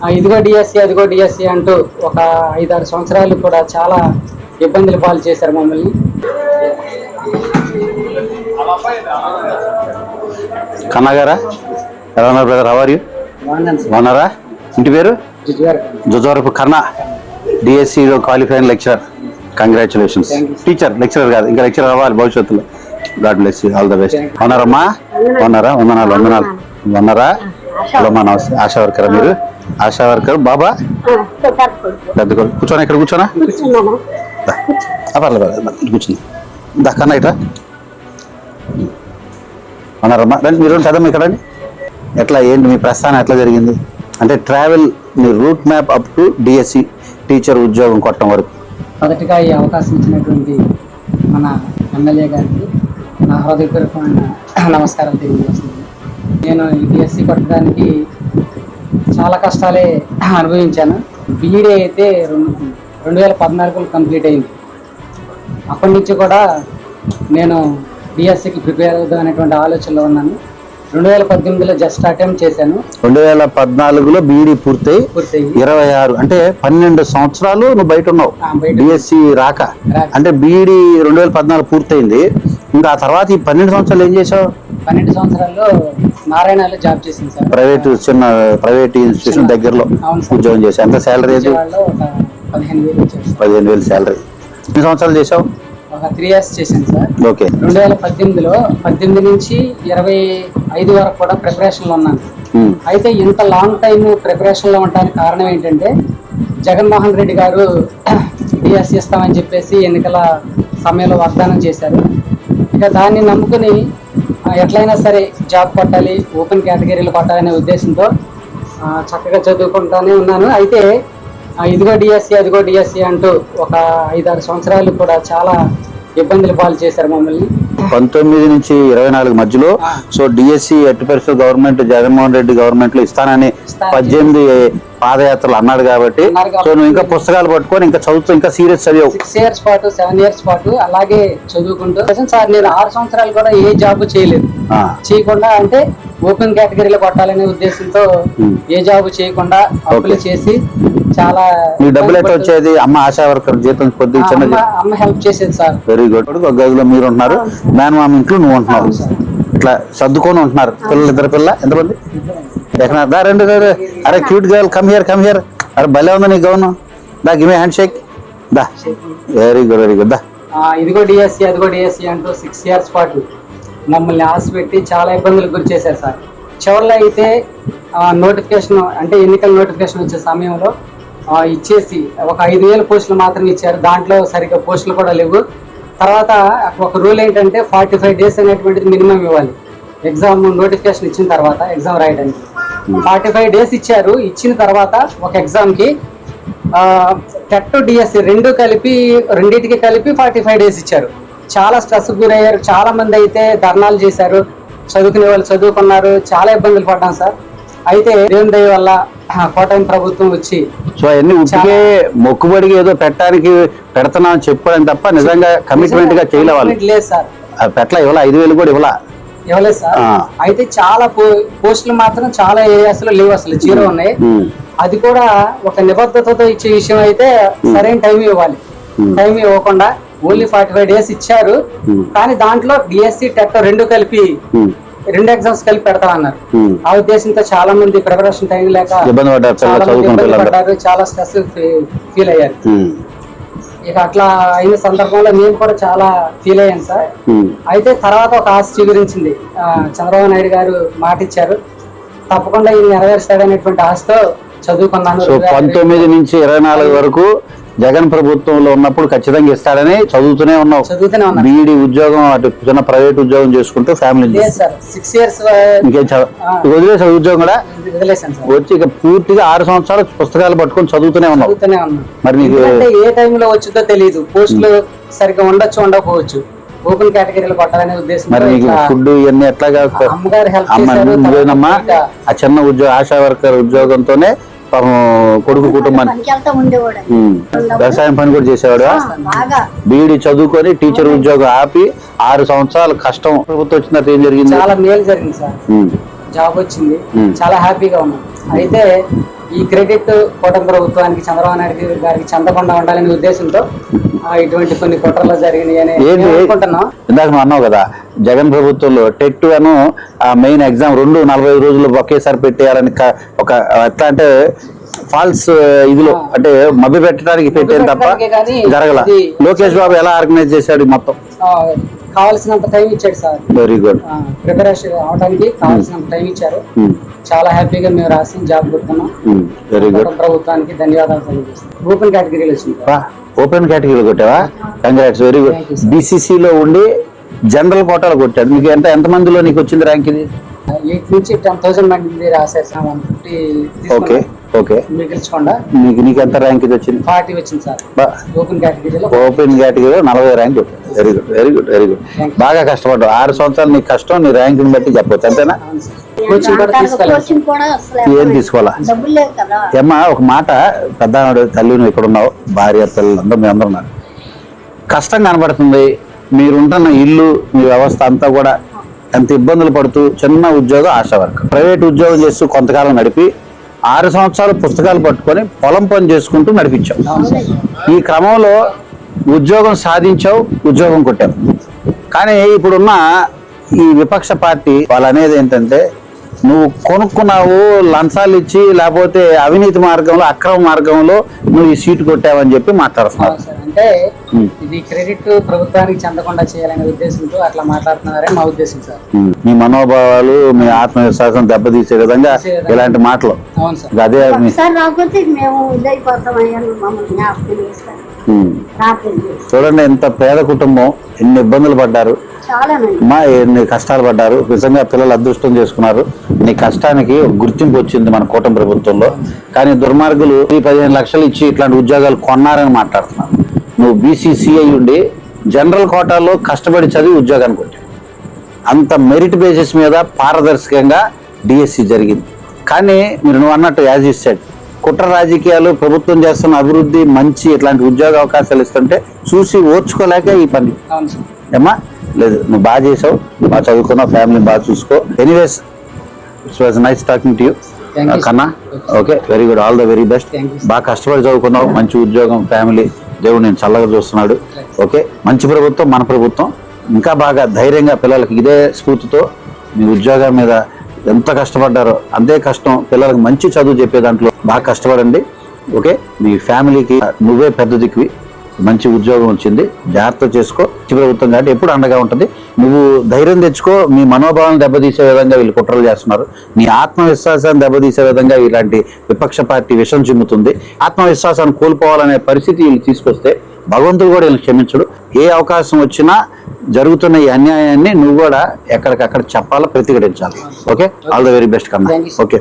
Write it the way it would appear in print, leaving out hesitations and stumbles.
ఇదిగో డిఎస్సి అదిగో డిఎస్సి అంటూ ఒక 5-6 సంవత్సరాలు కూడా చాలా ఇబ్బందులు పాలు చేశారు మమ్మల్ని. కన్నగారా ఎలా ఉన్నారు బ్రదర్? How are you? బాగున్నారా? ఇంటి పేరు? జుజవరపు కర్ణ, డిఎస్సిలో qualified lecturer. Congratulations. Teacher, lecturer కాదు, ఇంకా లెక్చరర్ అవ్వాలి భవిష్యత్తులో. God bless you, all the best. ఉన్నారమ్మా? ఉన్నారా? వందనాలు. ఉన్నారా? హలో మా నమస్తే. ఆశా వర్కరా మీరు? ఆశా వర్కర్ బాబా పెద్ద కూర్చోనా? ఇక్కడ కూర్చోనా? పర్లేదు కూర్చుంది. కన్నా ఇట్రా. ఉన్నారమ్మా? రండి మీరు చదవమ్మా ఇక్కడ. ఎట్లా ఏంటి మీ ప్రస్థానం ఎట్లా జరిగింది? అంటే ట్రావెల్ మీ route map up to DSC teacher ఉద్యోగం కొట్టడం వరకు. మొదటిగా ఈ అవకాశం ఇచ్చినటువంటి మన ఎమ్మెల్యే గారికి నా హృదయపూర్వకమైన నమస్కారం తెలియజేస్తుంది. నేను ఈ డిఎస్సి కొట్టడానికి చాలా కష్టాలే అనుభవించాను. బీఈడీ అయితే 2014 కంప్లీట్ అయింది. అప్పటి నుంచి కూడా నేను డిఎస్సికి ప్రిపేర్ అవుదాం అనేటువంటి ఆలోచనలో ఉన్నాను. 2018లో జస్ట్ అటెంప్ట్ చేశాను. 2014లో బీఈడీ పూర్తయి 26 అంటే 12 సంవత్సరాలు నువ్వు బయట ఉన్నావు డిఎస్సి రాక. అంటే బీఈడీ 2014 పూర్తయింది. ఇంకా ఆ తర్వాత ఈ 12 సంవత్సరాలు ఏం చేసావు? 12 సంవత్సరాల్లో నారాయణలో జాబ్ చేసింది సార్. చిన్న ప్రైవేట్ ఇన్స్టిట్యూషన్ దగ్గరలో ఉద్యోగం చేశాను. ఎంత శాలరీ? 15,000 శాలరీ. ఎన్ని సంవత్సరాలు చేసావు? ఒక 3 years చేశాను సార్. ఓకే. 2018లో 18 నుంచి 25 వరకు కూడా ప్రిపరేషన్లో ఉన్నాను. అయితే ఇంత లాంగ్ టైం ప్రిపరేషన్లో ఉండడానికి కారణం ఏంటంటే జగన్మోహన్ రెడ్డి గారు డిఎస్సి ఇస్తామని చెప్పేసి ఎన్నికల సమయంలో వాగ్దానం చేశారు. ఇక దాన్ని నమ్ముకుని ఎట్లయినా సరే జాబ్ కొట్టాలి, ఓపెన్ కేటగిరీలు కొట్టాలనే ఉద్దేశంతో చక్కగా చదువుకుంటానే ఉన్నాను. అయితే ఇదిగో డిఎస్సి అదిగో డిఎస్సి అంటూ ఒక 5-6 సంవత్సరాలు కూడా చాలా ఇబ్బందులు పాలు చేశారు మమ్మల్ని. 19 నుంచి 24 మధ్యలో సో డిఎస్సి ఎట్టి పరిస్థితులు గవర్నమెంట్ జగన్మోహన్ రెడ్డి గవర్నమెంట్ లో ఇస్తానని 18 పాదయాత్రలు అన్నాడు కాబట్టి సో నువ్వు ఇంకా పుస్తకాలు పట్టుకొని ఇంకా చదువుతూ ఇంకా సీరియస్ చదివావు. 6 years పాటు 7 years పాటు అలాగే చదువుకుంటూ సార్ నేను 6 సంవత్సరాలు కూడా ఏ జాబ్ చేయలేదు. చేయకుండా అంటే ఓపెన్ కేటగిరీలో కొట్టాలనే ఉద్దేశంతో ఏ జాబ్ చేయకుండా అప్పులు చేసి చాలా. మీ డబ్బులు ఎట్లా వచ్చేది? అమ్మ ఆశా వర్కర్ జీతం కొద్దిగా చిన్న అమ్మ హెల్ప్ చేసేది సార్. Very good. ఒక గదిలో మీరు ఉంటున్నారు, మేనమామ ఇంట్లో నువ్వు ఉంటున్నావు, ఇట్లా సర్దుకొని ఉంటున్నారు. పిల్లలు ఇద్దరు పిల్ల ఎంతమంది? రెండు. అరే క్యూట్ గర్ల్ కమ్ హియర్. అరే భలే ఉందా నీ గౌను? దా గివ్ మీ హ్యాండ్ షేక్. దా వెరీ గుడ్. దా ఇదిగో డిఎస్సి అదిగో డిఎస్సి అంటూ 6 years పాటు మమ్మల్ని ఆశ పెట్టి చాలా ఇబ్బందులకు గురి చేశారు సార్. చివరిలో అయితే నోటిఫికేషన్ అంటే ఎన్నికల నోటిఫికేషన్ వచ్చే సమయంలో ఇచ్చేసి ఒక 5,000 పోస్టులు మాత్రం ఇచ్చారు. దాంట్లో సరిగ్గా పోస్టులు కూడా లేవు. తర్వాత ఒక రూల్ ఏంటంటే 45 days అనేటువంటిది మినిమం ఇవ్వాలి ఎగ్జామ్ నోటిఫికేషన్ ఇచ్చిన తర్వాత ఎగ్జామ్ రాయడానికి. 45 days ఇచ్చారు. ఇచ్చిన తర్వాత ఒక ఎగ్జామ్కి టెట్ డిఎస్సి రెండింటికి కలిపి 45 days ఇచ్చారు. చాలా స్ట్రెస్ గురయ్యారు. చాలా మంది అయితే ధర్నాలు చేశారు. చదువుకునే వాళ్ళు చదువుకున్నారు. చాలా ఇబ్బందులు పడ్డాం సార్. అయితే దేవుని దయ వల్ల కోటమి ప్రభుత్వం వచ్చి సో అన్ని ఉట్టికే మొక్కుబడికి ఏదో పెట్టడానికి పెడతానా చెప్పడం తప్ప నిజంగా కమిట్మెంట్ గా చేయలేదు సార్. పెట్ల ఇవ్వాల 5,000 కూడా ఇవ్వలేదు సార్. అయితే చాలా పోస్టులు మాత్రం చాలా ఏరియాస్ లో లేవు, అసలు 0 ఉన్నాయి. అది కూడా ఒక నిబద్ధతతో ఇచ్చే విషయం అయితే సరైన టైం ఇవ్వాలి. టైం ఇవ్వకుండా ఓన్లీ 45 days ఇచ్చారు. కానీ దాంట్లో డిఎస్సి టెట్ రెండు ఎగ్జామ్స్ కలిపి పెడతామన్నారు. ఆ ఉద్దేశంతో చాలా మంది ప్రిపరేషన్ టైం లేక ఇబ్బంది పడ్డారు. చాలా స్ట్రెస్ ఫీల్ అయ్యారు. ఇక అట్లా అయిన సందర్భంలో మేము కూడా చాలా ఫీల్ అయ్యాను సార్. అయితే తర్వాత ఒక ఆశ చిగురించింది. చంద్రబాబు నాయుడు గారు మాట ఇచ్చారు, తప్పకుండా ఇది నెరవేరుస్తాడనేటువంటి ఆశతో చదువుకున్నాను. 19 నుంచి 24 వరకు జగన్ ప్రభుత్వంలో ఉన్నప్పుడు ఖచ్చితంగా ఇస్తాడని చదువుతూనే ఉన్నావు. బీఈడీ ఉద్యోగం అటు చిన్న ప్రైవేట్ ఉద్యోగం చేసుకుంటూ ఫ్యామిలీ వదిలేసాడు ఉద్యోగం కూడా వచ్చి ఇక పూర్తిగా 6 సంవత్సరాలు పుస్తకాలు పట్టుకొని చదువుతూనే ఉన్నావు. మరి నీకు ఏ టైంలో వచ్చిందో తెలియదు. పోస్టులు సరిగ్గా ఉండొచ్చు ఉండకపోవచ్చు. ఓపెన్ కేటగిరీలో కొట్టాలనే ఉద్దేశం. మరి నీకు ఫుడ్ ఇవన్నీ ఎట్లాగా? అమ్మగారు హెల్ప్ ఆ చిన్న ఉద్యోగం ఆశా వర్కర్ ఉద్యోగంతోనే కొడుకు కుటుంబాన్ని వ్యవసాయం పని కూడా చేసేవాడు. బీఈడీ చదువుకొని టీచర్ ఉద్యోగం ఆపి 6 సంవత్సరాలు కష్టం ప్రభుత్వం వచ్చిన ఏం జరిగింది? చాలా మేలు జరిగింది సార్. జాబ్ వచ్చింది, చాలా హ్యాపీగా ఉన్నాం. అయితే ఈ క్రెడిట్ కూటమి ప్రభుత్వానికి చంద్రబాబు నాయుడు గారికి చెందకుండా ఉండాలనే ఉద్దేశంతో ఇటువంటి కొన్ని కుట్రలు జరిగినాయని అనుకుంటున్నాం. ఇందాక నువ్వు అన్నావు కదా, జగన్ ప్రభుత్వంలో టెట్ అను మెయిన్ ఎగ్జామ్ 45 రోజులు ఒకేసారి పెట్టేయాలని ఒక ఎట్లా అంటే ఫాల్స్ ఇదిలో అంటే మభ్య పెట్టడానికి పెట్టేది తప్ప జరగల. లోకేష్ బాబు ఎలా ఆర్గనైజ్ చేశాడు మొత్తం? కావాల్సినంత టైం ఇచ్చాడు సార్. Very good. ప్రిపరేషన్ అవడానికి కావాల్సినంత టైం ఇచ్చారు. చాలా హ్యాపీగా మేము రాసి జాబ్ కొడుతున్నాం. Very good. ప్రభుత్వానికి ధన్యవాదాలు తెలియజేస్తాం. ఓపెన్ కేటగిరీలో వచ్చింది. ఓపెన్ కేటగిరీలో కొట్టావా? Congrats, very good. బీసీసీలో ఉండి జనరల్ కోటాలో కొట్టాడు. నీకు ఎంత మందిలో నీకు వచ్చింది ర్యాంక్? ఇది 8 నుంచి 10,000 మంది రాశారు సార్. 150 okay okay. మిగిల్చకుండా నీకు ఎంత ర్యాంక్ ఇది వచ్చింది? 40 వచ్చింది సార్. ఓపెన్ కేటగిరీలో 40 rank. Very good, very good, very good. బాగా కష్టపడ్డావు. 6 సంవత్సరాలు నీ కష్టం, నీ ర్యాంక్ బట్టి చెప్పవచ్చు, అంతేనా? కోచింగ్ కూడా తీసుకెళ్ళాలి. ఏం తీసుకోవాలా? ఏమ్మా ఒక మాట, పెద్ద తల్లి నువ్వు ఇక్కడ ఉన్నావు, భార్య పిల్లలు అందరూ మీ అందరూ ఉన్నారు. కష్టం కనబడుతుంది. మీరుంటున్న ఇల్లు, మీ వ్యవస్థ అంతా కూడా ఎంత ఇబ్బందులు పడుతూ చిన్న ఉద్యోగం, ఆశా వర్క్, ప్రైవేట్ ఉద్యోగం చేస్తూ కొంతకాలం నడిపి 6 సంవత్సరాలు పుస్తకాలు పట్టుకొని పొలం పని చేసుకుంటూ నడిపించావు. ఈ క్రమంలో ఉద్యోగం సాధించావు, ఉద్యోగం కొట్టావు. కానీ ఇప్పుడున్న ఈ విపక్ష పార్టీ వాళ్ళు అనేది ఏంటంటే, నువ్వు కొనుక్కున్నావు లంచాలు ఇచ్చి, లేకపోతే అవినీతి మార్గంలో, అక్రమ మార్గంలో నువ్వు ఈ సీటు కొట్టావని చెప్పి మాట్లాడుతున్నారు. అంటే ఇది క్రెడిట్ ప్రభుత్వానికి చెందకుండా చేయాలనే ఉద్దేశంతో అట్లా మాట్లాడుతున్నారని మా ఉద్దేశం సార్. మీ మనోభావాలు, మీ ఆత్మవిశ్వాసం దెబ్బతీసే విధంగా ఇలాంటి మాటలు. అదే చూడండి, ఎంత పేద కుటుంబం, ఎన్ని ఇబ్బందులు పడ్డారు, ఎన్ని కష్టాలు పడ్డారు. నిజంగా పిల్లలు అదృష్టం చేసుకున్నారు. నీ కష్టానికి గుర్తింపు వచ్చింది మన కూటమి ప్రభుత్వంలో. కానీ దుర్మార్గులు 15 లక్షలు ఇచ్చి ఇట్లాంటి ఉద్యోగాలు కొన్నారని మాట్లాడుతున్నారు. నువ్వు బీసీసీఐ ఉండి జనరల్ కోటాలో కష్టపడి చదివి ఉద్యోగానికి కొట్టావు. అంత మెరిట్ బేసిస్ మీద పారదర్శకంగా డిఎస్సి జరిగింది. కానీ నువ్వు అన్నట్టు యాజ్ యూ సెడ్, కుట్ర రాజకీయాలు, ప్రభుత్వం చేస్తున్న అభివృద్ధి, మంచి ఇట్లాంటి ఉద్యోగ అవకాశాలు ఇస్తుంటే చూసి ఓర్చుకోలేక ఈ పని. ఏమ్మా లేదు, నువ్వు బాగా చేసావు, బాగా చదువుకున్నావు, ఫ్యామిలీ బాగా చూసుకో. Anyways, it's was nice talking to you కన్నా. Okay, very good, all the very best. బాగా కష్టపడి చదువుకున్నావు, మంచి ఉద్యోగం, ఫ్యామిలీ, దేవుడు నేను చల్లగా చూస్తున్నాడు. ఓకే, మంచి ప్రభుత్వం మన ప్రభుత్వం. ఇంకా బాగా ధైర్యంగా పిల్లలకి ఇదే స్ఫూర్తితో మీ ఉద్యోగం మీద ఎంత కష్టపడ్డారో అంతే కష్టం పిల్లలకు మంచి చదువు చెప్పే దాంట్లో బాగా కష్టపడండి. ఓకే, మీ ఫ్యామిలీకి నువ్వే పెద్ద దిక్కువి. మంచి ఉద్యోగం వచ్చింది, జాగ్రత్త చేసుకో. మంచి ప్రభుత్వం కాబట్టి ఎప్పుడు అండగా ఉంటుంది. నువ్వు ధైర్యం తెచ్చుకో. మీ మనోభావాలను దెబ్బతీసే విధంగా వీళ్ళు కుట్రలు చేస్తున్నారు. నీ ఆత్మవిశ్వాసాన్ని దెబ్బతీసే విధంగా ఇలాంటి విపక్ష పార్టీ విషం చిమ్ముతుంది. ఆత్మవిశ్వాసాన్ని కోల్పోవాలనే పరిస్థితి వీళ్ళు తీసుకొస్తే భగవంతుడు కూడా వీళ్ళు క్షమించడు. ఏ అవకాశం వచ్చినా జరుగుతున్న ఈ అన్యాయాన్ని నువ్వు కూడా ఎక్కడికక్కడ చెప్పాలా, ప్రతిఘటించాలి. Okay, all the very best కన్నా. ఓకే.